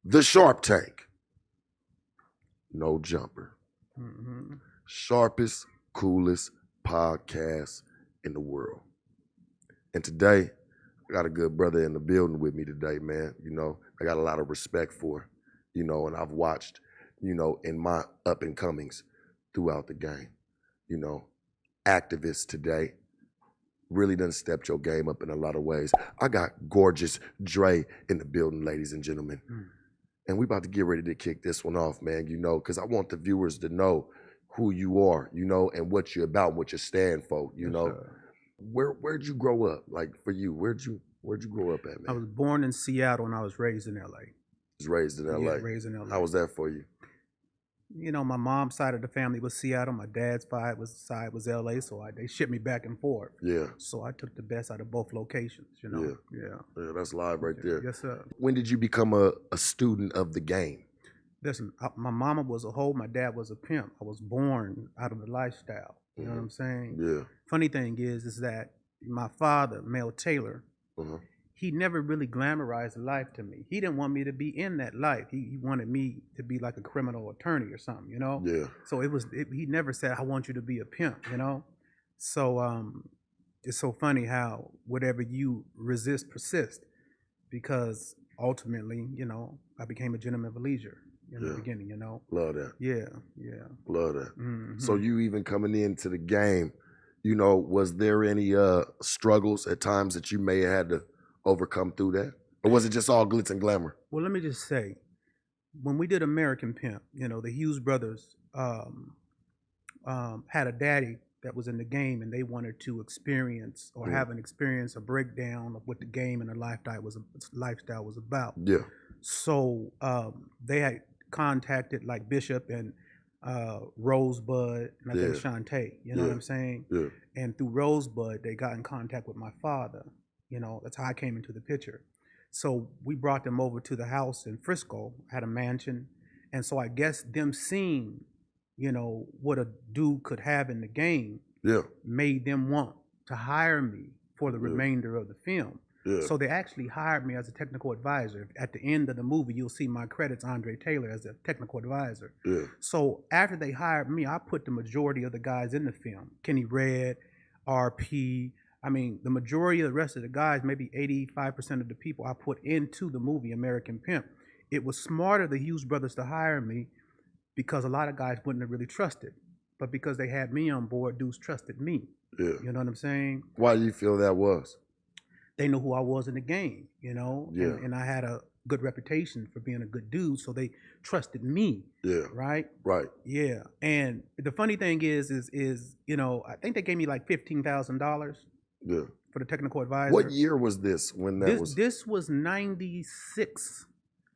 The Sharp Tank. No jumper. Mm-hmm. Sharpest, coolest podcast in the world. And today, I got a good brother in the building with me today, man. You know, I got a lot of respect for, you know, and I've watched, you know, in my up and comings throughout the game. You know, activists today really done stepped your game up in a lot of ways. I got Gorgeous Dre in the building, ladies and gentlemen. And we about to get ready to kick this one off, man, you know, because I want the viewers to know who you are, you know, and what you're about, what you stand for, you know. Sure. Where'd you grow up? Like for you, where'd you grow up at, man? I was born in Seattle and I was raised in LA. Was raised in LA. Yeah, raised in LA. How was that for you? You know, my mom's side of the family was Seattle. My dad's side was LA, so they shipped me back and forth. Yeah. So I took the best out of both locations, you know. Yeah, that's live right there. Yes, sir. When did you become a student of the game? Listen, my mama was a hoe, my dad was a pimp. I was born out of the lifestyle. You know what I'm saying? Yeah. Funny thing is that my father, Mel Taylor, he never really glamorized life to me. He didn't want me to be in that life. He wanted me to be like a criminal attorney or something, you know? Yeah. So he never said, I want you to be a pimp, you know? So it's so funny how whatever you resist persists, because ultimately, you know, I became a gentleman of leisure in the beginning, you know? Love that. Yeah. Love that. Mm-hmm. So you even coming into the game, you know, was there any struggles at times that you may have had to overcome through that? Or was it just all glitz and glamour? Well, let me just say, when we did American Pimp, you know, the Hughes Brothers had a daddy that was in the game, and they wanted to experience or have an experience, a breakdown of what the game and the lifestyle was about. Yeah. So they had contacted like Bishop and Rosebud and I think Shantae, you know what I'm saying? Yeah. And through Rosebud, they got in contact with my father. You know, that's how I came into the picture. So we brought them over to the house in Frisco, had a mansion. And so I guess them seeing, you know, what a dude could have in the game made them want to hire me for the remainder of the film. Yeah. So they actually hired me as a technical advisor. At the end of the movie, you'll see my credits, Andre Taylor, as a technical advisor. Yeah. So after they hired me, I put the majority of the guys in the film. Kenny Red, RP, I mean, the majority of the rest of the guys, maybe 85% of the people I put into the movie American Pimp. It was smarter the Hughes Brothers to hire me because a lot of guys wouldn't have really trusted. But because they had me on board, dudes trusted me. Yeah. You know what I'm saying? Why do you feel that was? They knew who I was in the game, you know? Yeah. And I had a good reputation for being a good dude, so they trusted me. Yeah. Right? Right. Yeah. And the funny thing is, you know, I think they gave me like $15,000. Yeah. For the technical advisor. What year was this when that was? This was 96.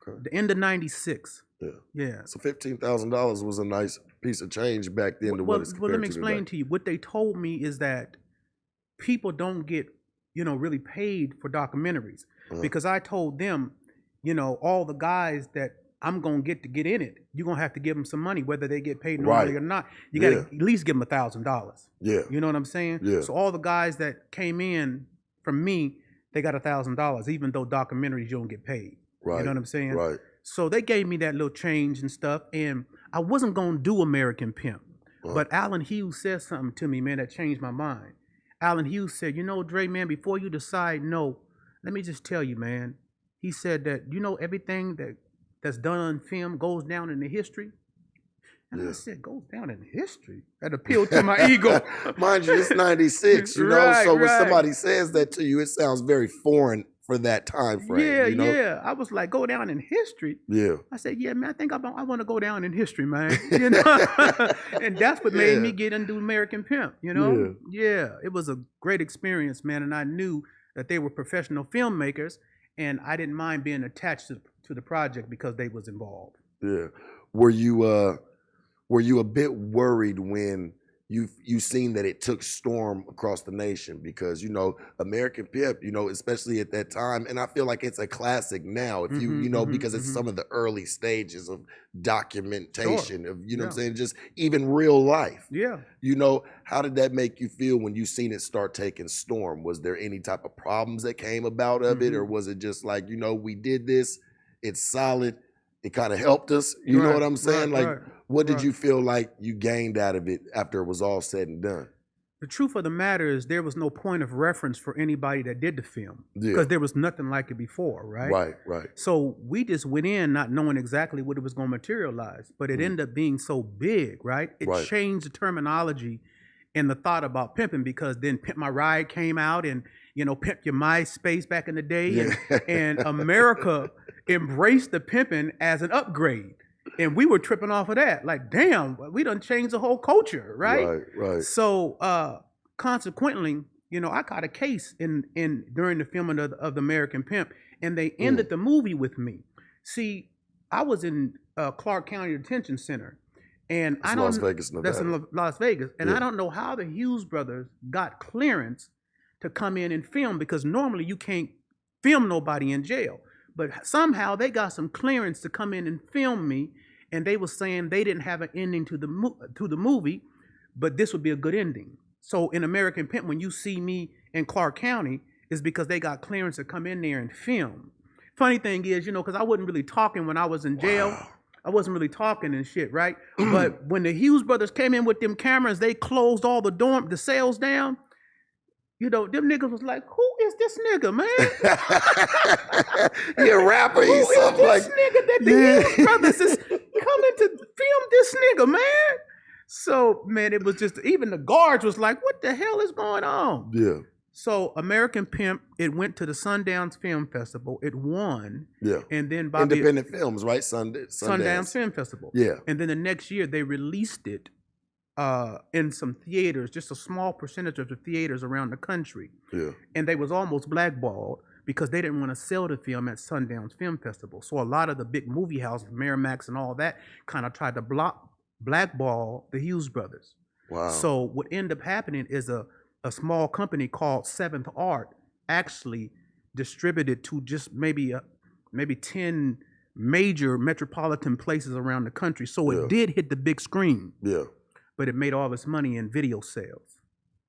Okay. The end of 96. Yeah. Yeah. So $15,000 was a nice piece of change back then to what it's compared to. Well, let me explain to you. What they told me is that people don't get, you know, really paid for documentaries. Because I told them, you know, all the guys that I'm going to get in it, you're going to have to give them some money, whether they get paid normally or not. You got to at least give them $1,000. Yeah. You know what I'm saying? Yeah. So all the guys that came in from me, they got $1,000, even though documentaries you don't get paid. Right. You know what I'm saying? Right. So they gave me that little change and stuff, and I wasn't going to do American Pimp. But Alan Hughes said something to me, man, that changed my mind. Alan Hughes said, you know, Dre, man, before you decide no, let me just tell you, man. He said that, you know, everything that's done on film goes down in the history. And I said, goes down in history? That appealed to my ego. Mind you, it's 96, you know? So when somebody says that to you, it sounds very foreign for that time frame. Yeah, you know? Yeah. I was like, go down in history? Yeah. I said, yeah, man, I think I want to go down in history, man. You know? And that's what made me get into American Pimp, you know? Yeah. It was a great experience, man. And I knew that they were professional filmmakers, and I didn't mind being attached to the project because they was involved. Yeah. Were you a bit worried when you seen that it took storm across the nation? Because, you know, American Pimp, you know, especially at that time, and I feel like it's a classic now, if you know, because it's some of the early stages of documentation of, you know what I'm saying, just even real life. Yeah. You know, how did that make you feel when you seen it start taking storm? Was there any type of problems that came about of it, or was it just like, you know, we did this, it's solid, it kind of helped us. You know Right, what I'm saying? right, Like, right, what did right. you feel like you gained out of it after it was all said and done? The truth of the matter is there was no point of reference for anybody that did the film Yeah. because there was nothing like it before, right? Right, right. So we just went in not knowing exactly what it was going to materialize, but it ended up being so big, right? It Right. changed the terminology and the thought about pimping because then Pimp My Ride came out and, you know, Pimp Your MySpace back in the day. Yeah. And America embraced the pimping as an upgrade. And we were tripping off of that. Like, damn, we done changed the whole culture, right? Right, right. So consequently, you know, I caught a case in during the filming of the American Pimp, and they ended the movie with me. See, I was in Clark County Detention Center, and That's I don't. Las Vegas, Nevada. That's in Las Vegas, and Yeah. I don't know how the Hughes Brothers got clearance to come in and film because normally you can't film nobody in jail, but somehow they got some clearance to come in and film me, and they were saying they didn't have an ending to the movie, but this would be a good ending. So in American Pimp, when you see me in Clark County, is because they got clearance to come in there and film. Funny thing is, you know, because I wasn't really talking when I was in jail. Wow. I wasn't really talking and shit, right? But when the Hughes Brothers came in with them cameras, they closed all the cells down. You know, them niggas was like, who is this nigga, man? He a rapper. Who He's is something this like nigga that the Hughes Brothers is coming to film this nigga, man? So, man, it was just, even the guards was like, what the hell is going on? Yeah, So, American Pimp, it went to the Sundance Film Festival. It won. yeah. And then Bobby... Independent films, right? Sundance Film Festival. Yeah. And then the next year, they released it in some theaters, just a small percentage of the theaters around the country. Yeah. And they was almost blackballed because they didn't want to sell the film at Sundance Film Festival. So a lot of the big movie houses, Miramax and all that, kind of tried to blackball the Hughes Brothers. Wow. So what ended up happening is a small company called Seventh Art actually distributed to just maybe 10 major metropolitan places around the country. So it did hit the big screen. Yeah. But it made all its money in video sales.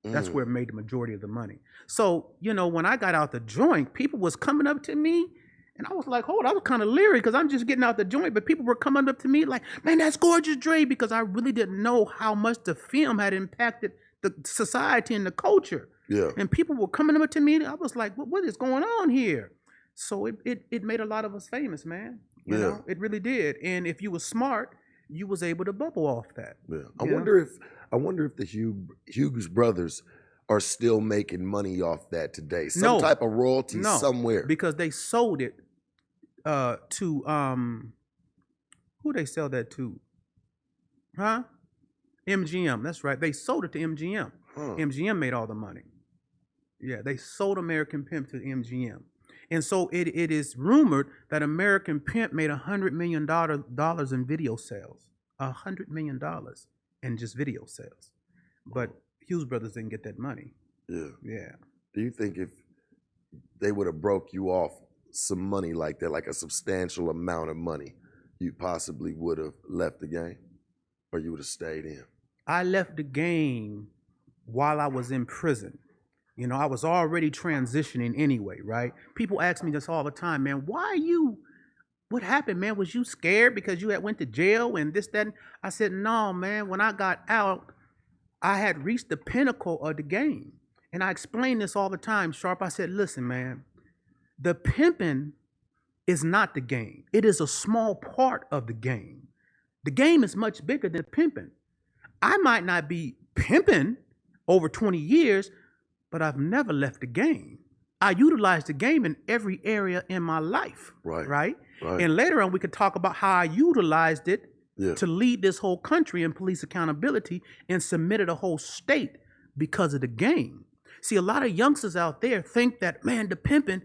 That's where it made the majority of the money. So, you know, when I got out the joint, people was coming up to me, and I was like, hold on, I was kind of leery because I'm just getting out the joint, but people were coming up to me like, man, that's Gorgeous Dre, because I really didn't know how much the film had impacted the society and the culture. Yeah. And people were coming up to me, I was like, what is going on here? So it made a lot of us famous, man. You know, it really did. And if you were smart, you was able to bubble off that. Yeah. I wonder if the Hughes Brothers are still making money off that today. Some type of royalty somewhere. Because they sold it to who they sell that to? Huh? MGM. That's right. They sold it to MGM. MGM made all the money. Yeah, they sold American Pimp to MGM. And so it is rumored that American Pimp made $100 million in video sales. $100 million in just video sales. But Hughes Brothers didn't get that money. Yeah. Yeah. Do you think if they would have broke you off some money like that, like a substantial amount of money, you possibly would have left the game? Or you would have stayed in? I left the game while I was in prison. You know, I was already transitioning anyway, right? People ask me this all the time, man, what happened, man? Was you scared because you had went to jail and this, that? I said, no, man, when I got out, I had reached the pinnacle of the game. And I explain this all the time, Sharp. I said, listen, man, the pimping is not the game. It is a small part of the game. The game is much bigger than pimping. I might not be pimping over 20 years, but I've never left the game. I utilize the game in every area in my life, right? And later on, we could talk about how I utilized it to lead this whole country in police accountability and submitted a whole state because of the game. See, a lot of youngsters out there think that, man, the pimping,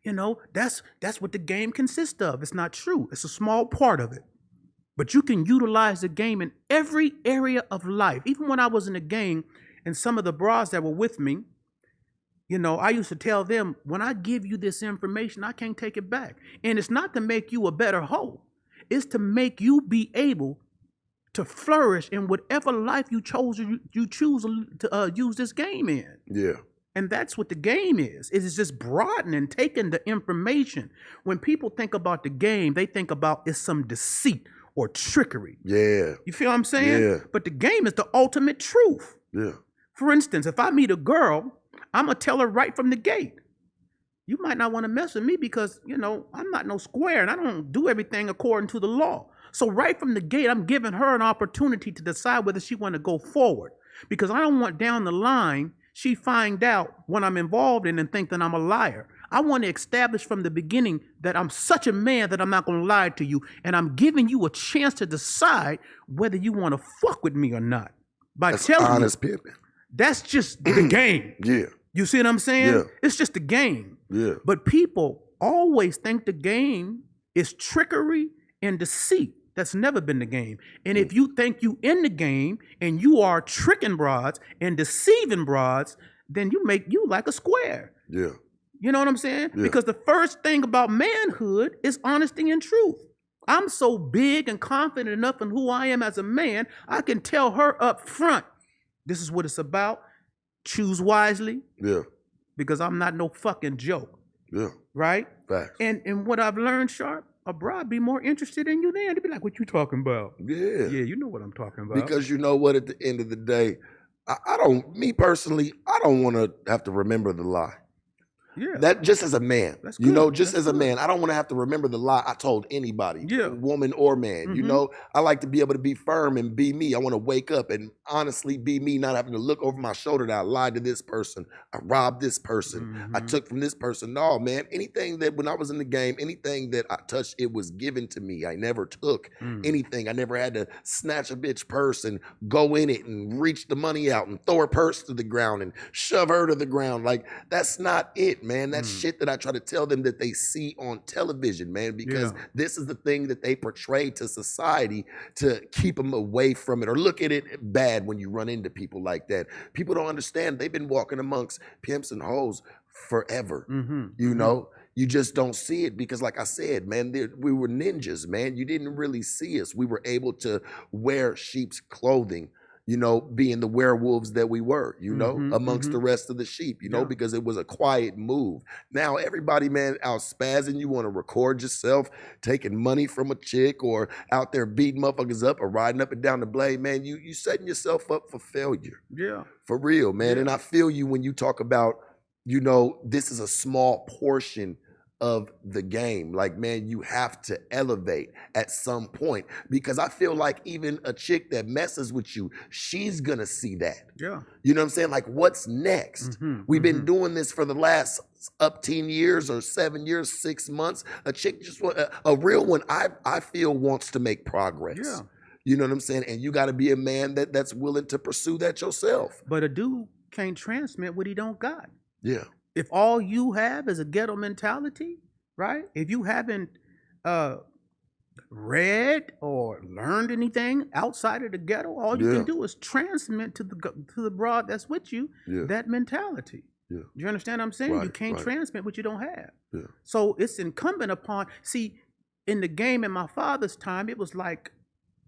you know, that's what the game consists of. It's not true. It's a small part of it. But you can utilize the game in every area of life. Even when I was in the game, and some of the bras that were with me, you know, I used to tell them, when I give you this information, I can't take it back. And it's not to make you a better hoe. It's to make you be able to flourish in whatever life you choose to use this game in. Yeah. And that's what the game is. It is just broadening, taking the information. When people think about the game, they think about it's some deceit or trickery. Yeah. You feel what I'm saying? Yeah. But the game is the ultimate truth. Yeah. For instance, if I meet a girl, I'm going to tell her right from the gate, you might not want to mess with me because, I'm not no square and I don't do everything according to the law. So right from the gate, I'm giving her an opportunity to decide whether she want to go forward, because I don't want down the line she find out what I'm involved in and think that I'm a liar. I want to establish from the beginning that I'm such a man that I'm not going to lie to you, and I'm giving you a chance to decide whether you want to fuck with me or not. By That's telling honest you, pimping. that's just the game. Yeah. You see what I'm saying? Yeah. It's just a game. Yeah. But people always think the game is trickery and deceit. That's never been the game. And if you think you in the game and you are tricking broads and deceiving broads, then you make you like a square. Yeah. You know what I'm saying? Yeah. Because the first thing about manhood is honesty and truth. I'm so big and confident enough in who I am as a man, I can tell her up front, this is what it's about. Choose wisely. Yeah. Because I'm not no fucking joke. Yeah. Right? Facts. And what I've learned, Sharp, a broad be more interested in you than to be like, what you talking about? Yeah. Yeah, you know what I'm talking about. Because you know what, at the end of the day, I don't, me personally, I don't want to have to remember the lie. Yeah. That just as a man, That's you good. know, just That's as a good. man, I don't want to have to remember the lie I told anybody, Yeah. woman or man. You Mhm. know, I like to be able to be firm and be me. I want to wake up and honestly be me, not having to look over my shoulder that I lied to this person, I robbed this person, I Mhm. took from this person. No, man, anything that when I was in the game, anything that I touched, it was given to me. I never took anything. I never had to snatch a bitch purse and go in it and reach the money out and throw her purse to the ground and shove her to the ground. Like, that's not it, man. That's shit that I try to tell them that they see on television, man, because this is the thing that they portray to society to keep them away from it or look at it bad when you run into people like that. People don't understand. They've been walking amongst pimps and hoes forever, you know? You just don't see it because, like I said, man, we were ninjas, man. You didn't really see us. We were able to wear sheep's clothing, you know, being the werewolves that we were, you know, amongst the rest of the sheep, you know, because it was a quiet move. Now, everybody, man, out spazzing, you want to record yourself taking money from a chick or out there beating motherfuckers up or riding up and down the blade, man, you setting yourself up for failure. Yeah. For real, man. Yeah. And I feel you when you talk about, you know, this is a small portion of the game. Like, man, you have to elevate at some point because I feel like even a chick that messes with you, she's gonna see that. Yeah. You know what I'm saying? Like, what's next? We've been doing this for the last up 10 years or 7 years, 6 months. A chick just a real one, I feel wants to make progress. Yeah. You know what I'm saying? And you got to be a man that's willing to pursue that yourself. But a dude can't transmit what he don't got. Yeah. If all you have is a ghetto mentality, right? If you haven't read or learned anything outside of the ghetto, all you can do is transmit to the broad that's with you that mentality. Yeah. You understand what I'm saying? You can't transmit what you don't have. Yeah. So it's incumbent upon, see, in the game in my father's time, it was like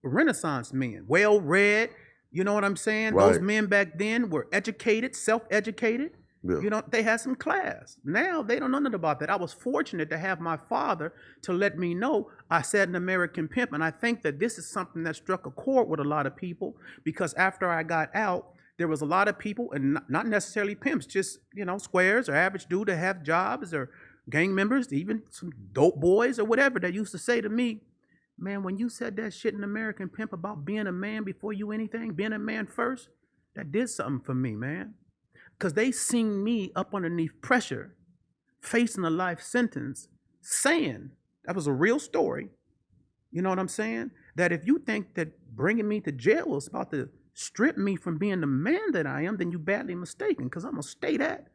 Renaissance men, well-read, you know what I'm saying? Right. Those men back then were educated, self-educated. Yeah. You know, they had some class. Now they don't know nothing about that. I was fortunate to have my father to let me know I said an American pimp. And I think that this is something that struck a chord with a lot of people because after I got out, there was a lot of people, and not necessarily pimps, just, you know, squares or average dude that have jobs or gang members, even some dope boys or whatever, that used to say to me, man, when you said that shit in American Pimp about being a man before you anything, being a man first, that did something for me, man. Because they seen me up underneath pressure, facing a life sentence, saying, that was a real story, you know what I'm saying? That if you think that bringing me to jail is about to strip me from being the man that I am, then you badly mistaken, because I'm going to stay that,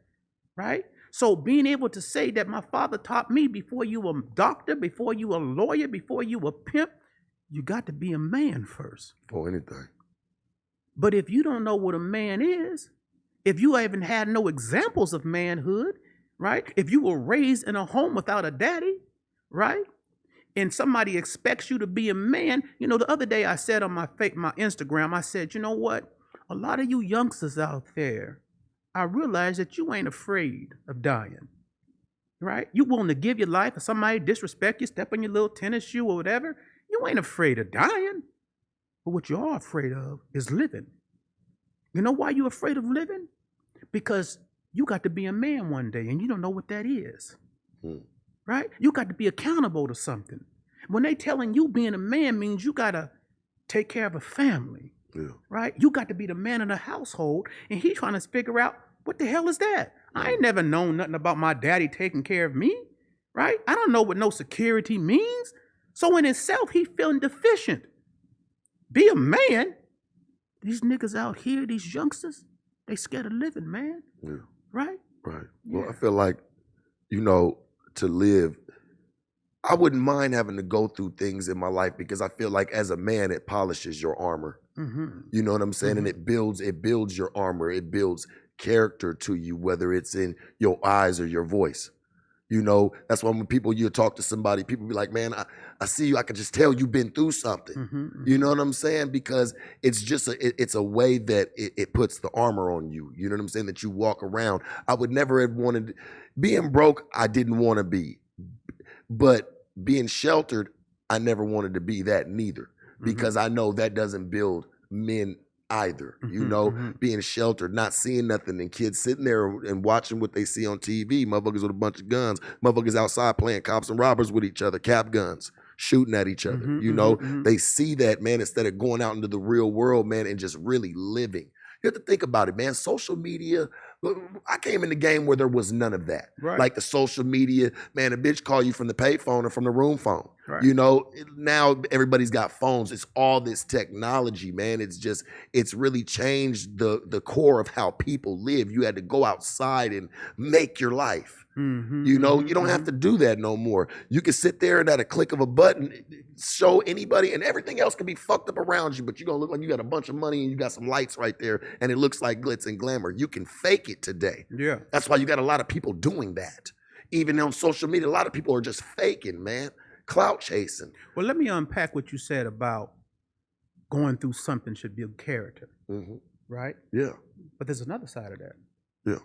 right? So being able to say that my father taught me before you a doctor, before you a lawyer, before you a pimp, you got to be a man first. For anything. But if you don't know what a man is, if you haven't had no examples of manhood, right? If you were raised in a home without a daddy, right? And somebody expects you to be a man. You know, the other day I said on my Instagram, I said, you know what? A lot of you youngsters out there, I realized that you ain't afraid of dying, right? You willing to give your life if somebody disrespect you, step on your little tennis shoe or whatever. You ain't afraid of dying. But what you are afraid of is living. You know why you're afraid of living? Because you got to be a man one day and you don't know what that is, right? You got to be accountable to something. When they telling you being a man means you got to take care of a family, right? You got to be the man in the household, and he's trying to figure out what the hell is that? I ain't never known nothing about my daddy taking care of me, right? I don't know what no security means. So in itself, he's feeling deficient. Be a man. These niggas out here, these youngsters, they scared of living, man. Yeah. Right? Right. Well, I feel like, to live, I wouldn't mind having to go through things in my life because I feel like as a man, it polishes your armor. You know what I'm saying? And it builds your armor. It builds character to you, whether it's in your eyes or your voice. That's why when you talk to somebody, people be like, man, I see you. I can just tell you've been through something. You know what I'm saying? Because it's just it's a way that it puts the armor on you. You know what I'm saying? That you walk around. I would never have wanted, being broke, I didn't want to be. But being sheltered, I never wanted to be that neither. Because I know that doesn't build men either. Being sheltered, not seeing nothing, and kids sitting there and watching what they see on TV, motherfuckers with a bunch of guns, motherfuckers outside playing cops and robbers with each other, cap guns, shooting at each other. They see that, man, instead of going out into the real world, man, and just really living. You have to think about it, man. Social media, I came in the game where there was none of that. Right. Like the social media, man, a bitch call you from the payphone or from the room phone. Right. Now everybody's got phones. It's all this technology, man. It's really changed the core of how people live. You had to go outside and make your life. You don't have to do that no more. You can sit there and at a click of a button, show anybody, and everything else can be fucked up around you, but you're gonna look like you got a bunch of money and you got some lights right there, and it looks like glitz and glamour. You can fake it today. Yeah. That's why you got a lot of people doing that. Even on social media, a lot of people are just faking, man. Clout chasing. Well, let me unpack what you said about going through something should build character, right? Yeah. But there's another side of that. Yeah.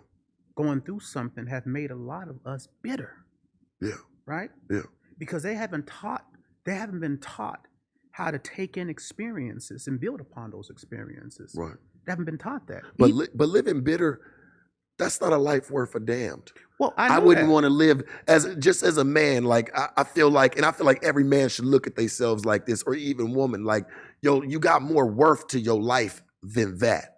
Going through something have made a lot of us bitter. Yeah. Right? Yeah. Because they haven't been taught how to take in experiences and build upon those experiences. Right. They haven't been taught that. But living bitter, that's not a life worth a damned. Well, I wouldn't want to live as a man. Like I feel like every man should look at themselves like this, or even woman. Like, yo, you got more worth to your life than that.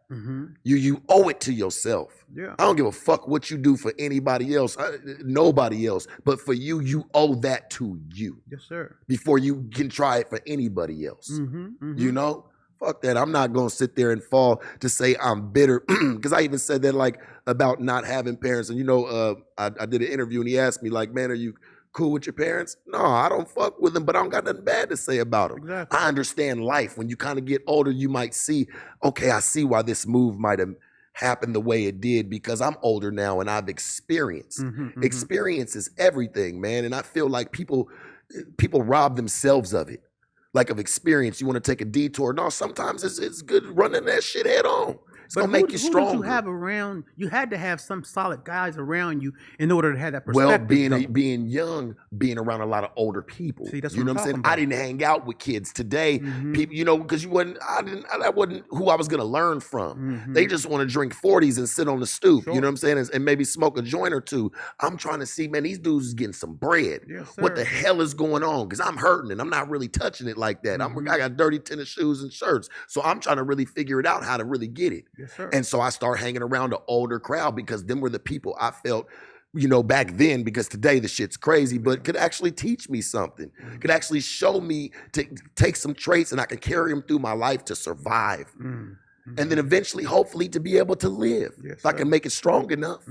You owe it to yourself. Yeah. I don't give a fuck what you do for anybody else, nobody else. But for you, you owe that to you. Yes, sir. Before you can try it for anybody else. Fuck that. I'm not going to sit there and fall to say I'm bitter. Because I even said that like about not having parents. And I did an interview and he asked me like, man, are you cool with your parents? No, I don't fuck with them, but I don't got nothing bad to say about them. Exactly. I understand life. When you kind of get older, you might see, okay, I see why this move might have happened the way it did because I'm older now and I've experienced. Experience is everything, man. And I feel like people rob themselves of it. Like of experience, you want to take a detour. No, sometimes it's good running that shit head on. It's going to make you stronger. Who did you have around? You had to have some solid guys around you in order to have that perspective. Well, being young, being around a lot of older people. See, that's what I'm saying? about. I didn't hang out with kids today. People, because that wasn't who I was going to learn from. They just want to drink 40s and sit on the stoop. Sure. You know what I'm saying? And maybe smoke a joint or two. I'm trying to see, man, these dudes is getting some bread. Yes, what the hell is going on? Because I'm hurting and I'm not really touching it like that. I got dirty tennis shoes and shirts. So I'm trying to really figure it out how to really get it. Yes, sir. And so I start hanging around the older crowd because them were the people I felt, back then, because today the shit's crazy, but could actually teach me something, could actually show me to take some traits and I could carry them through my life to survive. And then eventually, hopefully, to be able to live. Yes, if I can make it strong enough.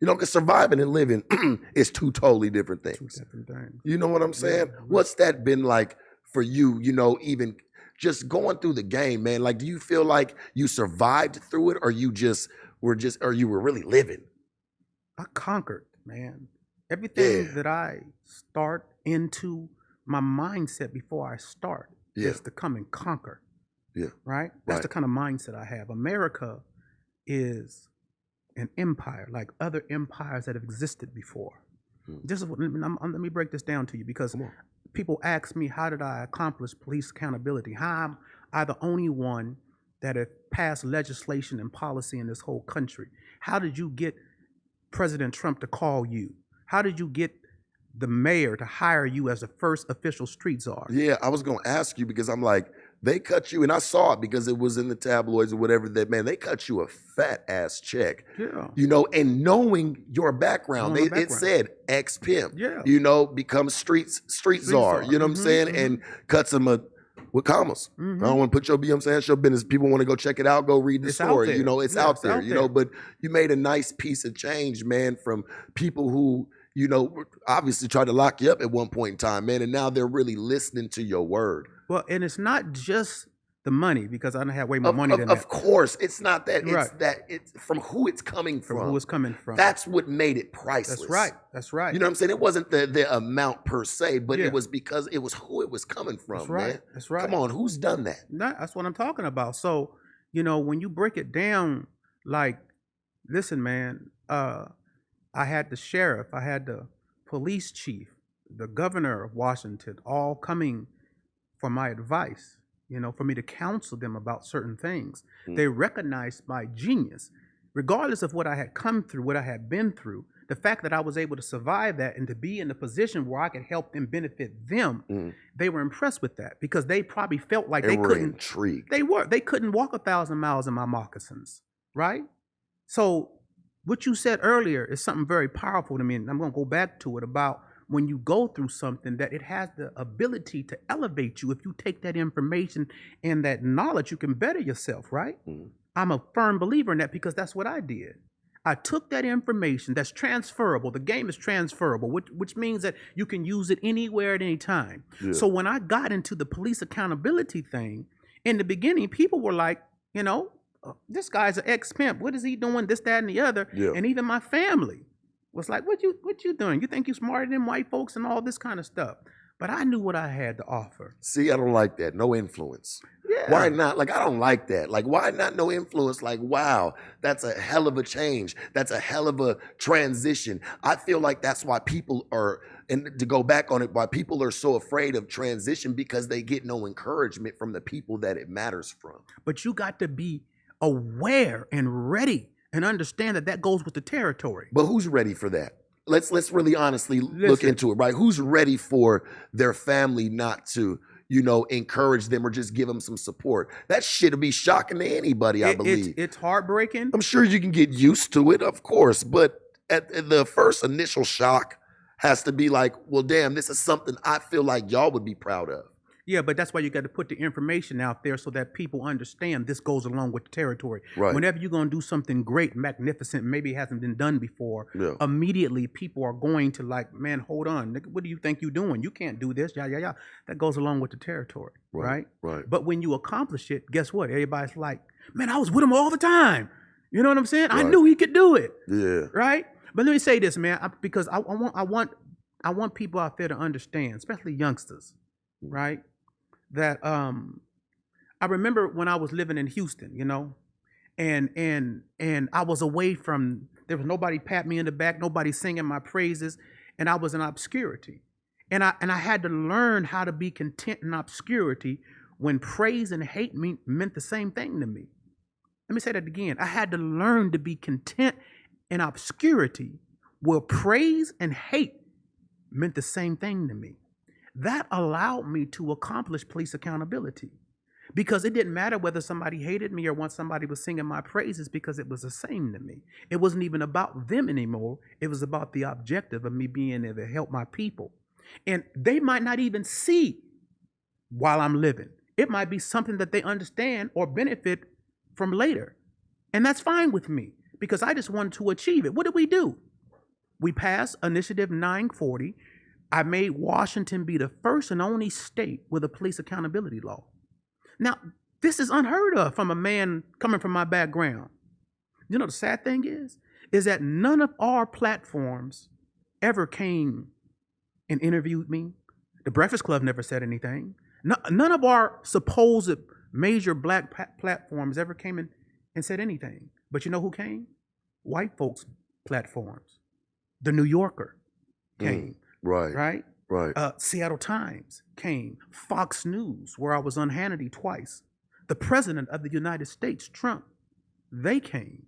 Because surviving and living is two totally different things. Two different things. You know what I'm saying? What's that been like for you, even just going through the game, man? Like, do you feel like you survived through it, or you were really living? I conquered, man. Everything that I start into, my mindset before I start is to come and conquer. Yeah. Right? That's the kind of mindset I have. America is an empire like other empires that have existed before. This is what, let me break this down to you, because people ask me, how did I accomplish police accountability? How am I the only one that have passed legislation and policy in this whole country? How did you get President Trump to call you? How did you get the mayor to hire you as the first official street czar? Yeah, I was gonna ask you because I'm like, they cut you, and I saw it because it was in the tabloids or whatever. That man, they cut you a fat ass check. Yeah. You know, and knowing your background, it said ex pimp. Yeah. You know, becomes street czar. You know what I'm saying? And cuts him with commas. I don't want to put your, you know what I'm saying, show business. People want to go check it out, go read the story. You know, it's out there. You know, but you made a nice piece of change, man, from people who, you know, obviously tried to lock you up at one point in time, man, and now they're really listening to your word. Well, and it's not just the money, because I don't have way more money than that. Of course, it's not that. It's that it's from who it's coming from. From who it's coming from. That's what made it priceless. That's right. That's right. You know what I'm saying? It wasn't the amount per se, but it was because it was who it was coming from. That's right. Man. That's right. Come on, who's done that? That's what I'm talking about. So, you know, when you break it down, like, listen, man, I had the sheriff, I had the police chief, the governor of Washington, all coming for my advice, you know, for me to counsel them about certain things. They recognized my genius, regardless of what I had come through, what I had been through. The fact that I was able to survive that and to be in a position where I could help them benefit them, they were impressed with that, because they probably felt like they couldn't. Intrigued. They couldn't walk 1,000 miles in my moccasins, right? So what you said earlier is something very powerful to me, and I'm going to go back to it about when you go through something, that it has the ability to elevate you. If you take that information and that knowledge, you can better yourself, right? I'm a firm believer in that, because that's what I did. I took that information that's transferable. The game is transferable, which means that you can use it anywhere at any time. Yeah. So when I got into the police accountability thing, in the beginning, people were like, you know, this guy's an ex-pimp. What is he doing? This, that, and the other. Yeah. And even my family was like, what you doing? You think you smarter than white folks and all this kind of stuff. But I knew what I had to offer. See, I don't like that. No influence. Yeah. Why not? Like, I don't like that. Like, why not no influence? Like, wow, that's a hell of a change. That's a hell of a transition. I feel like that's why people are, and to go back on it, why people are so afraid of transition, because they get no encouragement from the people that it matters from. But you got to be aware and ready and understand that that goes with the territory. But who's ready for that? Let's really honestly look into it, right? Who's ready for their family not to, you know, encourage them or just give them some support? That shit'll be shocking to anybody, I believe. It's heartbreaking. I'm sure you can get used to it, of course, but at the first initial shock has to be like, well, damn, this is something I feel like y'all would be proud of. Yeah, but that's why you got to put the information out there so that people understand this goes along with the territory. Right. Whenever you're going to do something great, magnificent, maybe it hasn't been done before, immediately people are going to like, man, hold on. What do you think you're doing? You can't do this. Yeah. That goes along with the territory, right? But when you accomplish it, guess what? Everybody's like, man, I was with him all the time. You know what I'm saying? I knew he could do it. Yeah. Right? But let me say this, man, because I want people out there to understand, especially youngsters, right? That I remember when I was living in Houston, you know, and I was away from, there was nobody pat me in the back, nobody singing my praises, and I was in obscurity. And I had to learn how to be content in obscurity when praise and hate meant the same thing to me. Let me say that again. I had to learn to be content in obscurity where praise and hate meant the same thing to me. That allowed me to accomplish police accountability, because it didn't matter whether somebody hated me or once somebody was singing my praises, because it was the same to me. It wasn't even about them anymore. It was about the objective of me being there to help my people. And they might not even see while I'm living. It might be something that they understand or benefit from later. And that's fine with me, because I just wanted to achieve it. What did we do? We passed Initiative 940. I made Washington be the first and only state with a police accountability law. Now, this is unheard of from a man coming from my background. You know, the sad thing is that none of our platforms ever came and interviewed me. The Breakfast Club never said anything. None of our supposed major black platforms ever came in and said anything. But you know who came? white folks' platforms. The New Yorker came, Right. right? Right. Seattle Times came. Fox News, where I was on Hannity twice. The President of the United States, Trump, they came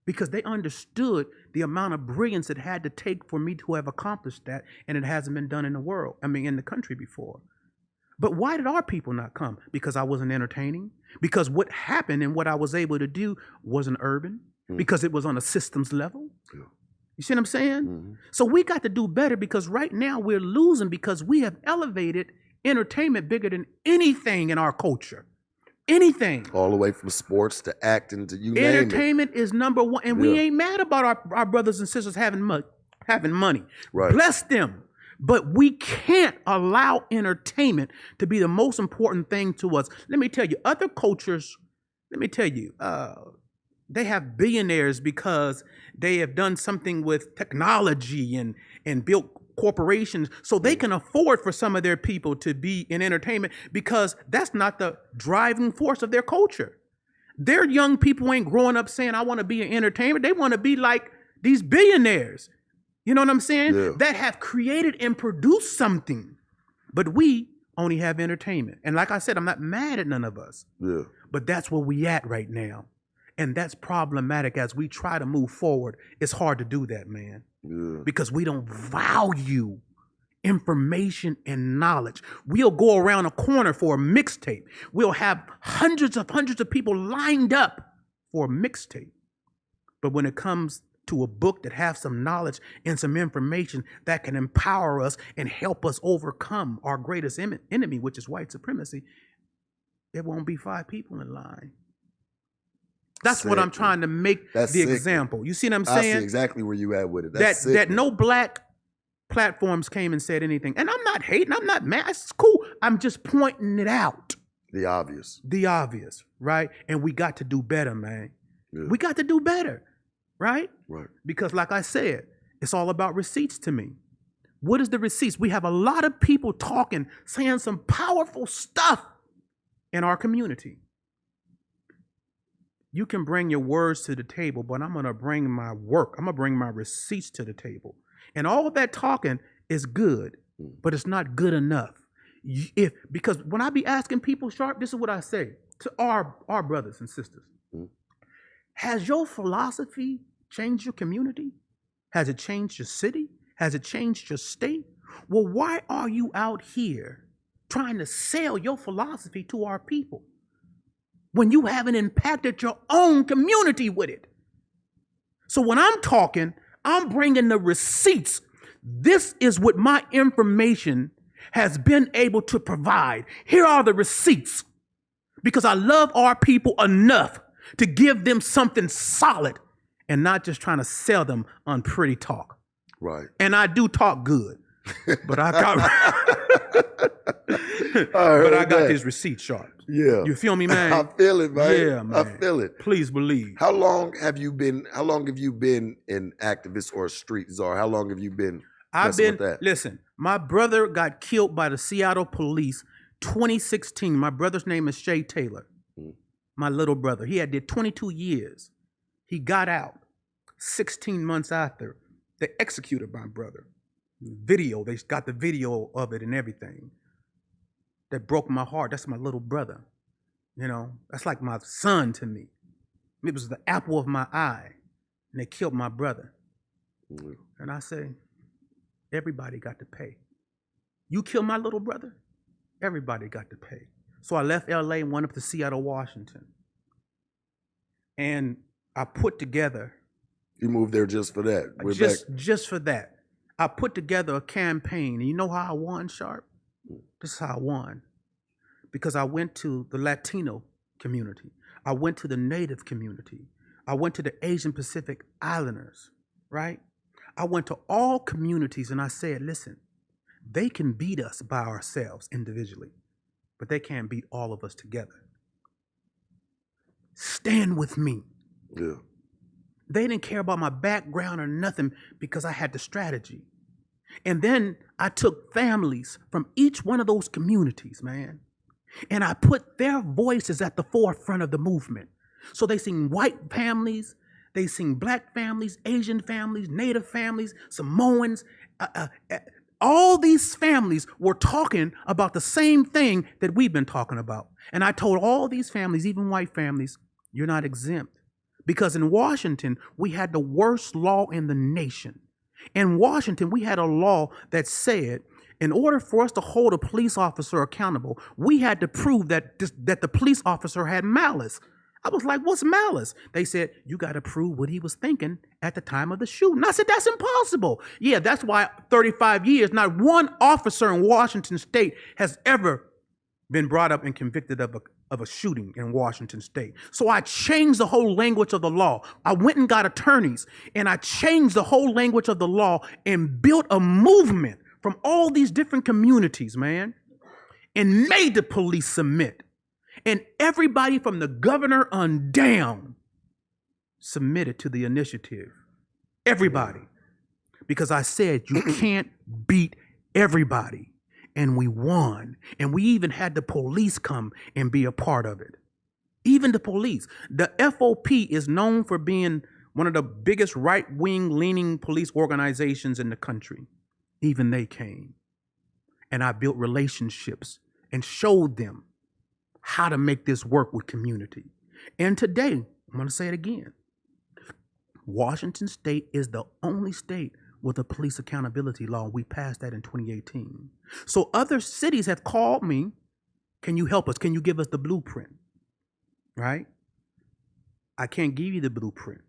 because they understood the amount of brilliance it had to take for me to have accomplished that, and it hasn't been done in the world, in the country before. But why did our people not come? Because I wasn't entertaining? Because what happened and what I was able to do wasn't urban? Because it was on a systems level? Yeah. You see what I'm saying? So we got to do better, because right now we're losing because we have elevated entertainment bigger than anything in our culture. Anything. All the way from sports to acting to you name it. Entertainment is number one. And we ain't mad about our brothers and sisters having money. Right. Bless them. But we can't allow entertainment to be the most important thing to us. Let me tell you, other cultures, they have billionaires because they have done something with technology and built corporations, so they can afford for some of their people to be in entertainment, because that's not the driving force of their culture. Their young people ain't growing up saying, I want to be an entertainer. They want to be like these billionaires. You know what I'm saying? Yeah. That have created and produced something. But we only have entertainment. And like I said, I'm not mad at none of us. Yeah. But that's where we at right now. And that's problematic as we try to move forward. It's hard to do that, man. Yeah. Because we don't value information and knowledge. We'll go around a corner for a mixtape. We'll have hundreds of people lined up for a mixtape. But when it comes to a book that has some knowledge and some information that can empower us and help us overcome our greatest enemy, which is white supremacy, there won't be 5 people in line. That's sick, what I'm trying to make the sick. example. You see what I'm saying? I see exactly where you at with it. That's sick, that no black platforms came and said anything. And I'm not hating. I'm not mad. It's cool. I'm just pointing it out. The obvious. The obvious, right? And we got to do better, man. Yeah. We got to do better, right? Right. Because like I said, it's all about receipts to me. What is the receipts? We have a lot of people talking, saying some powerful stuff in our community. You can bring your words to the table, but I'm going to bring my work. I'm going to bring my receipts to the table. And all of that talking is good, but it's not good enough. Because when I be asking people, Sharp, this is what I say to our brothers and sisters. Has your philosophy changed your community? Has it changed your city? Has it changed your state? Well, why are you out here trying to sell your philosophy to our people when you haven't impacted your own community with it? So when I'm talking, I'm bringing the receipts. This is what my information has been able to provide. Here are the receipts, because I love our people enough to give them something solid and not just trying to sell them on pretty talk. Right. And I do talk good, but I got these receipts, Sharp. Yeah. You feel me, man? I feel it, man. Yeah, man. I feel it. Please believe. How long have you been an activist or a street czar? How long have you been with that? Listen, my brother got killed by the Seattle police 2016. My brother's name is Shay Taylor. My little brother. He did 22 years. He got out 16 months after. They executed my brother. Video, they got the video of it and everything. That broke my heart. That's my little brother. You know, that's like my son to me. It was the apple of my eye. And they killed my brother. And I say, everybody got to pay. You kill my little brother, everybody got to pay. So I left LA and went up to Seattle, Washington. And I put together. You moved there just for that? Just for that. I put together a campaign. And you know how I won, Sharp? This is how I won. Because I went to the Latino community. I went to the Native community. I went to the Asian Pacific Islanders, right? I went to all communities and I said, listen, they can beat us by ourselves individually, but they can't beat all of us together. Stand with me. Yeah. They didn't care about my background or nothing because I had the strategy. And then I took families from each one of those communities, man, and I put their voices at the forefront of the movement. So they seen white families They seen black families, Asian families, Native families, Samoans. All these families were talking about the same thing that we've been talking about. And I told all these families, even white families, you're not exempt. Because in Washington, we had the worst law in the nation. In Washington, we had a law that said, in order for us to hold a police officer accountable, we had to prove that the police officer had malice. I was like, what's malice? They said, you got to prove what he was thinking at the time of the shooting. I said, that's impossible. Yeah, that's why 35 years, not one officer in Washington state has ever been brought up and convicted of a shooting in Washington state. So I changed the whole language of the law. I went and got attorneys and I changed the whole language of the law and built a movement from all these different communities, man, and made the police submit. And everybody from the governor on down submitted to the initiative. Everybody. Because I said you can't beat everybody. And we won. And we even had the police come and be a part of it. Even the police. The FOP is known for being one of the biggest right-wing leaning police organizations in the country. Even they came. And I built relationships and showed them how to make this work with community. And today, I'm going to say it again. Washington State is the only state with a police accountability law. We passed that in 2018. So other cities have called me. Can you help us? Can you give us the blueprint? Right? I can't give you the blueprint.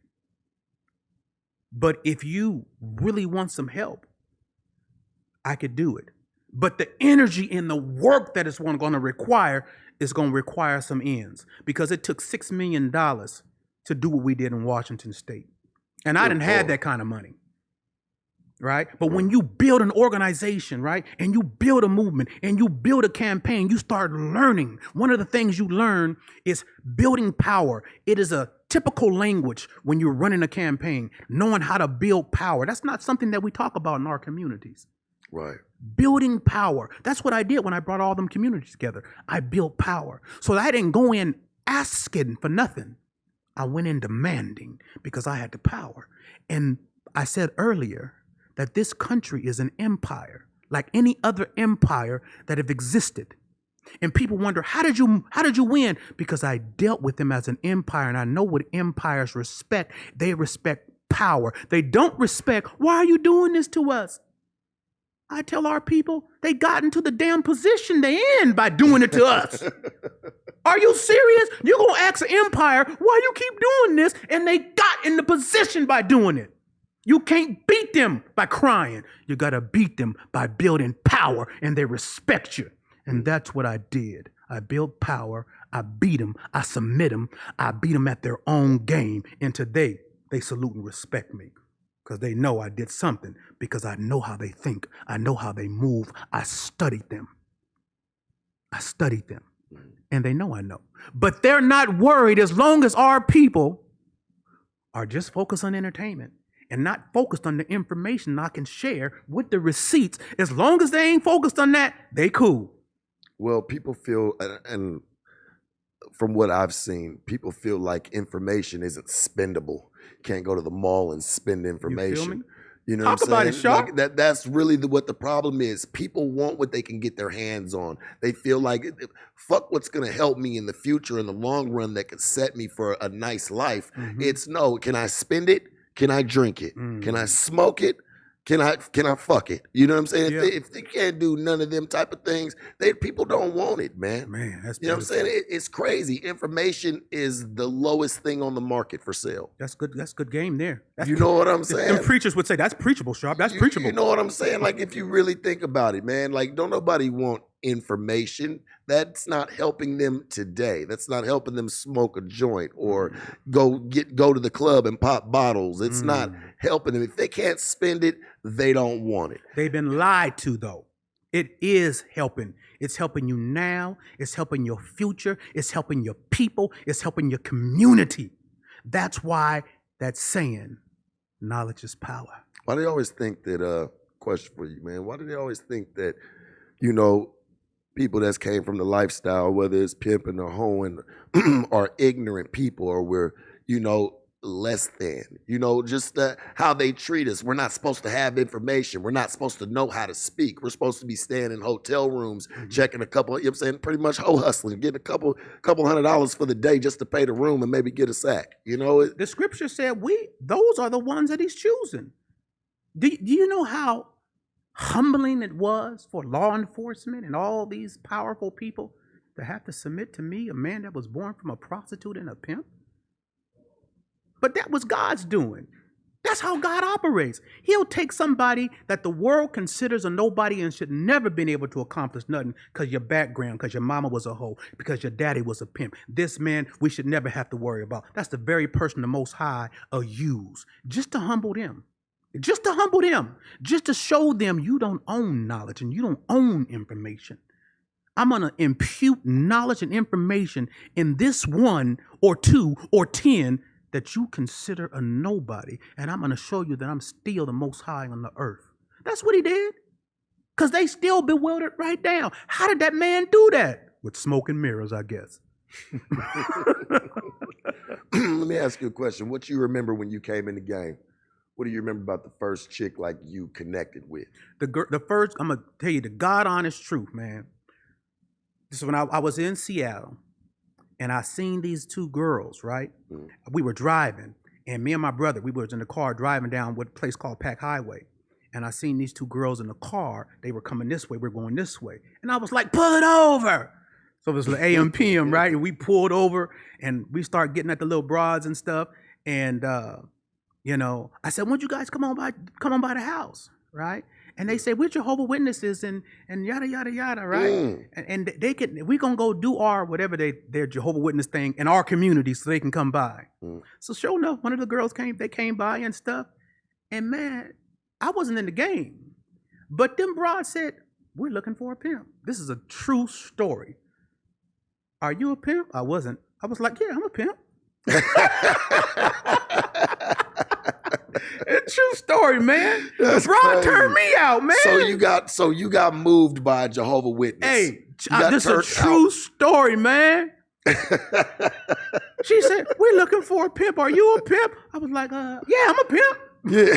But if you really want some help, I could do it. But the energy and the work that it's going to require is going to require some ends, because it took $6 million to do what we did in Washington State. And I didn't have that kind of money. Right? But when you build an organization, right, and you build a movement and you build a campaign, you start learning. One of the things you learn is building power. It is a typical language when you're running a campaign, knowing how to build power. That's not something that we talk about in our communities. Right. Building power. That's what I did when I brought all them communities together. I built power. So I didn't go in asking for nothing. I went in demanding because I had the power. And I said earlier that this country is an empire, like any other empire that have existed. And people wonder, how did you win? Because I dealt with them as an empire, and I know what empires respect. They respect power. They don't respect, why are you doing this to us? I tell our people, they got into the damn position they in by doing it to us. Are you serious? You're going to ask an empire, why you keep doing this? And they got in the position by doing it. You can't beat them by crying. You got to beat them by building power, and they respect you. And that's what I did. I built power. I beat them. I submit them. I beat them at their own game. And today, they salute and respect me because they know I did something, because I know how they think. I know how they move. I studied them. And they know I know. But they're not worried as long as our people are just focused on entertainment and not focused on the information I can share with the receipts. As long as they ain't focused on that, they cool. Well, people feel, and from what I've seen, people feel like information isn't spendable. You can't go to the mall and spend information. You feel me? You know Talk what I'm about saying? it, Sharp. Like that's really what the problem is. People want what they can get their hands on. They feel like, fuck what's going to help me in the future, in the long run, that could set me for a nice life. Mm-hmm. It's no, can I spend it? Can I drink it? Can I smoke it? Can I fuck it? You know what I'm saying? Yeah. If they can't do none of them type of things, people don't want it, man. Man, that's You know what I'm saying? It's crazy. Information is the lowest thing on the market for sale. That's good. That's good game there. You know what I'm saying? Them preachers would say that's preachable, Sharp. That's preachable. You know what I'm saying? Like, if you really think about it, man, like, don't nobody want information. That's not helping them today. That's not helping them smoke a joint or go to the club and pop bottles. It's not helping them. If they can't spend it, they don't want it. They've been lied to, though. It is helping. It's helping you now. It's helping your future. It's helping your people. It's helping your community. That's why that saying, knowledge is power. Why do they always think that, question for you, man, why do they always think that, you know, people that came from the lifestyle, whether it's pimping or hoeing, are ignorant people, or we're, you know, less than, just how they treat us. We're not supposed to have information. We're not supposed to know how to speak. We're supposed to be staying in hotel rooms, checking a couple, pretty much hoe hustling, getting a couple $100 for the day just to pay the room and maybe get a sack. The scripture said those are the ones that he's choosing. Do you know how humbling it was for law enforcement and all these powerful people to have to submit to me, a man that was born from a prostitute and a pimp? But that was God's doing. That's how God operates. He'll take somebody that the world considers a nobody and should never been able to accomplish nothing because your background, because your mama was a hoe, because your daddy was a pimp. This man we should never have to worry about. That's the very person the Most High will use just to humble them. Just to humble them. Just to show them you don't own knowledge and you don't own information. I'm going to impute knowledge and information in this 1 or 2 or 10 that you consider a nobody, and I'm going to show you that I'm still the Most High on the earth. That's what he did. Because they still bewildered right now. How did that man do that? With smoke and mirrors, I guess. Let me ask you a question. What you remember when you came in the game? What do you remember about the first chick like you connected with? The first, I'm going to tell you the God honest truth, man. This is when I was in Seattle. And I seen these 2 girls, right? Mm. We were driving, and me and my brother, we was in the car driving down what place called Pack Highway. And I seen these 2 girls in the car. They were coming this way. We're going this way. And I was like, pull it over. So it was like AM, PM, right? And we pulled over, and we started getting at the little broads and stuff. And, I said, why don't you guys come on by the house, right? And they say, we're Jehovah Witnesses and yada, yada, yada, right? Mm. And we're going to go do our, whatever their Jehovah Witness thing in our community so they can come by. Mm. So sure enough, one of the girls came by and stuff. And man, I wasn't in the game. But them broads said, we're looking for a pimp. This is a true story. Are you a pimp? I wasn't. I was like, yeah, I'm a pimp. It's a true story, man. The broad turned me out, man. So you got moved by a Jehovah Witness. Hey, this is a true story, man. She said, we're looking for a pimp. Are you a pimp? I was like, yeah, I'm a pimp. Yeah.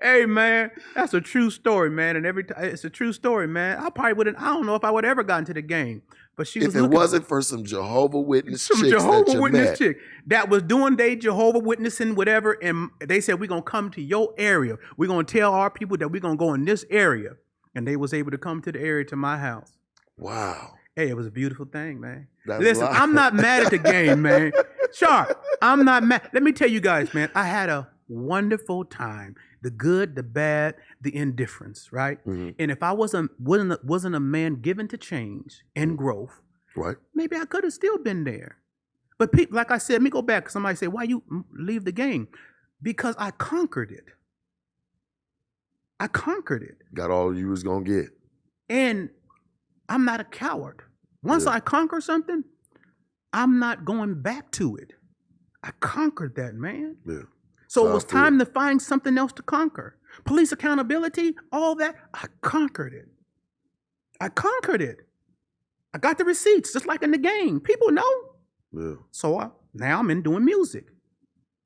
Hey, man, that's a true story, man. And every time it's a true story, man. I don't know if I would ever gotten to the game. But she was if it wasn't for some Jehovah Witness chicks Jehovah Witness chick that was doing they Jehovah Witnessing whatever, and they said, we're going to come to your area. We're going to tell our people that we're going to go in this area. And they was able to come to the area to my house. Wow. Hey, it was a beautiful thing, man. Listen, I'm not mad at the game, man. Czar, I'm not mad. Let me tell you guys, man, I had a wonderful time. The good, the bad, the indifference, right? Mm-hmm. And if I wasn't a man given to change and growth, right, maybe I could have still been there. But people, like I said, let me go back. Somebody say, why you leave the game? Because I conquered it. I conquered it. Got all you was gonna get. And I'm not a coward. Once I conquer something, I'm not going back to it. I conquered that, man. Yeah. So it was time to find something else to conquer. Police accountability, all that, I conquered it. I conquered it. I got the receipts, just like in the game. People know. Yeah. So now I'm in doing music,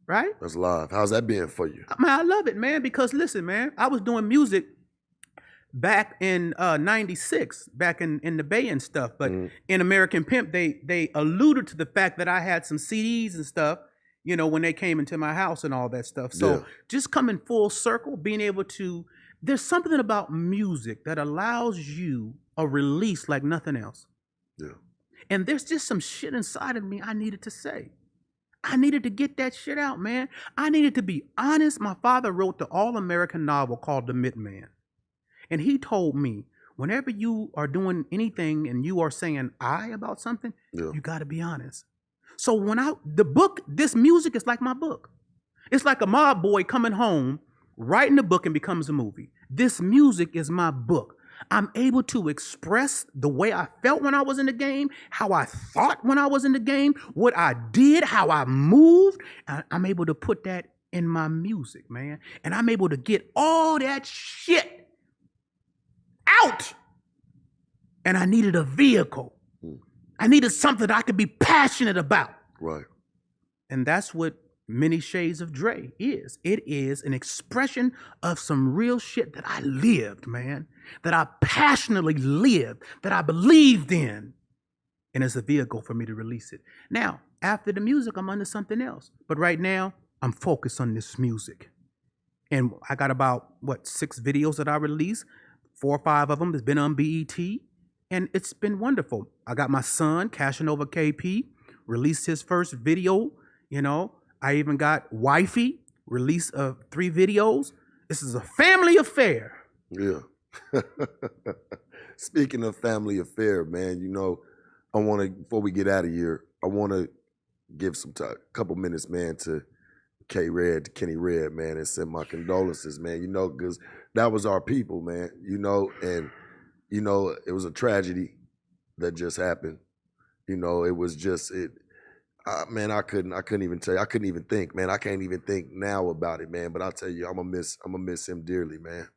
right? That's live. How's that been for you? Man, I love it, man, because listen, man, I was doing music back in 96, back in the Bay and stuff. But in American Pimp, they alluded to the fact that I had some CDs and stuff, when they came into my house and all that stuff. So just coming full circle, being able to, there's something about music that allows you a release like nothing else. Yeah. And there's just some shit inside of me I needed to say. I needed to get that shit out, man. I needed to be honest. My father wrote the all-American novel called The Midman. And he told me, whenever you are doing anything and you are saying I about something, you got to be honest. So this music is like my book. It's like a mob boy coming home, writing a book and becomes a movie. This music is my book. I'm able to express the way I felt when I was in the game, how I thought when I was in the game, what I did, how I moved. I'm able to put that in my music, man. And I'm able to get all that shit out. And I needed a vehicle. I needed something that I could be passionate about. Right. And that's what Many Shades of Dre is. It is an expression of some real shit that I lived, man, that I passionately lived, that I believed in. And it's a vehicle for me to release it. Now, after the music, I'm under something else. But right now, I'm focused on this music. And I got about, 6 videos that I released. 4 or 5 of them has been on BET. And it's been wonderful. I got my son, Cashin' Over KP, released his first video. I even got Wifey, release of 3 videos. This is a family affair. Yeah. Speaking of family affair, man, I want to, before we get out of here, I want to give some couple minutes, man, to K-Red, to Kenny Red, man, and send my condolences, man, because that was our people, man, and, it was a tragedy that just happened. It was just, man, I couldn't even tell you, I couldn't even think, man, I can't even think now about it, man, but I'll tell you, I'm gonna miss him dearly, man.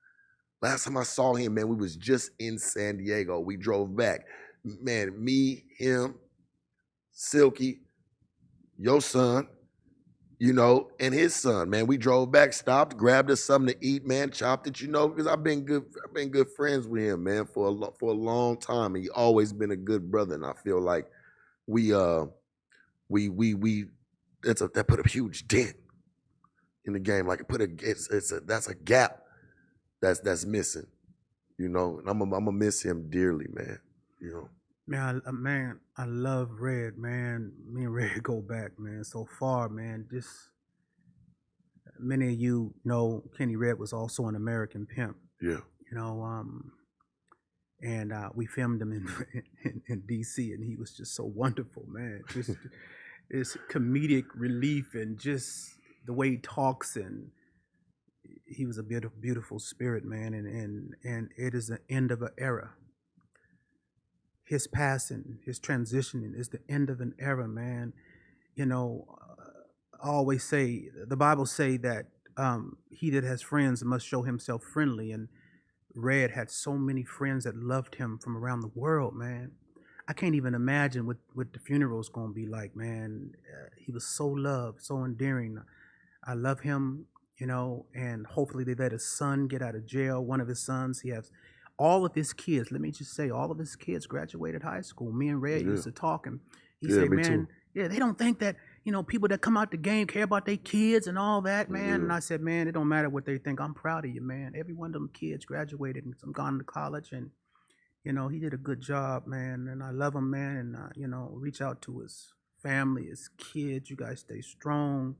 Last time I saw him, man, we was just in San Diego. We drove back. Man, me, him, Silky, your son, and his son, man. We drove back, stopped, grabbed us something to eat, man, chopped it, because I've been good friends with him, man, for a long time. And he always been a good brother. And I feel like that put a huge dent in the game. Like that's a gap that's missing, and I'm gonna miss him dearly, man. Man, I love Red, man. Me and Red go back, man, so far, man. Just many of you know Kenny Red was also an American Pimp. Yeah. And we filmed him in DC, and he was just so wonderful, man. Just his comedic relief and just the way he talks, and he was a beautiful, beautiful spirit, man. And it is the end of an era. His passing, his transitioning is the end of an era, man. I always say, the Bible say that he that has friends must show himself friendly. And Red had so many friends that loved him from around the world, man. I can't even imagine what the funeral's going to be like, man. He was so loved, so endearing. I love him, and hopefully they let his son get out of jail. One of his sons, he has all of his kids. Let me just say, all of his kids graduated high school. Me and Red used to talk, and he said, man, they don't think that, people that come out the game care about their kids and all that, man. And I said, man, it don't matter what they think. I'm proud of you, man. Every one of them kids graduated and some gone to college, and he did a good job, man. And I love him, man. And reach out to his family, his kids. You guys stay strong.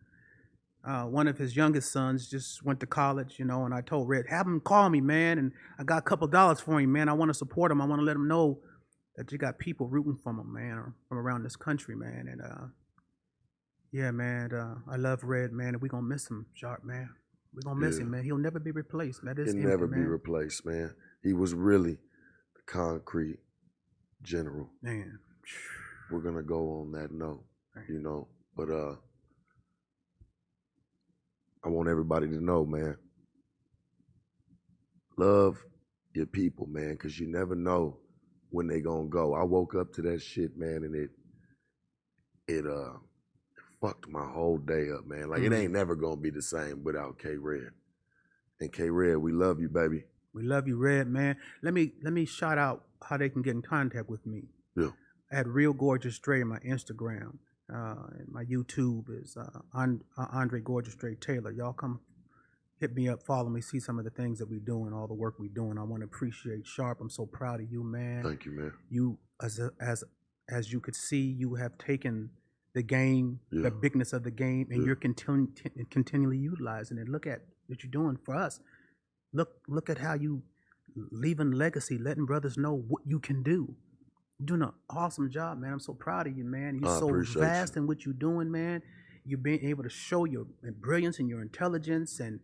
One of his youngest sons just went to college, and I told Red, have him call me, man. And I got a couple dollars for him, man. I want to support him. I want to let him know that you got people rooting for him, man, from around this country, man. And yeah, man, I love Red, man. And we're going to miss him, Sharp, man. We're going to miss him, man. He'll never be replaced, man. He'll never be replaced, man. He was really the concrete general. Man. We're going to go on that note, but I want everybody to know, man, love your people, man, because you never know when they gonna go. I woke up to that shit, man, and it fucked my whole day up, man. Like, it ain't never gonna be the same without K-Red. And K-Red, we love you, baby. We love you, Red, man. Let me shout out how they can get in contact with me. Yeah. At Real Gorgeous Dre on my Instagram. And my YouTube is Andre Gorgeous Dre Taylor. Y'all come hit me up, follow me, see some of the things that we're doing, all the work we're doing. I want to appreciate Sharp. I'm so proud of you, man. Thank you, man. You, as you could see, you have taken the game, the bigness of the game, and you're continually utilizing it. Look at what you're doing for us. Look at how you leaving legacy, letting brothers know what you can do. You're doing an awesome job, man. I'm so proud of you, man. You're so vast in what you're doing, man. You're being able to show your brilliance and your intelligence, and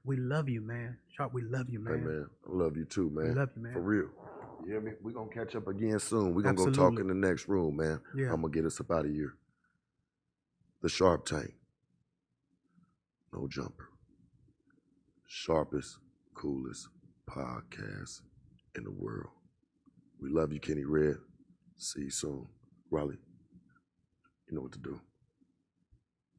we love you, man. Sharp, we love you, man. Hey, man, I love you too, man. We love you, man. For real. You hear me? We're going to catch up again soon. We're going to go talk in the next room, man. Yeah. I'm going to get us up out of here. The Sharp Tank. No jumper. Sharpest, coolest podcast in the world. We love you, Kenny Red. See you soon. Raleigh, you know what to do.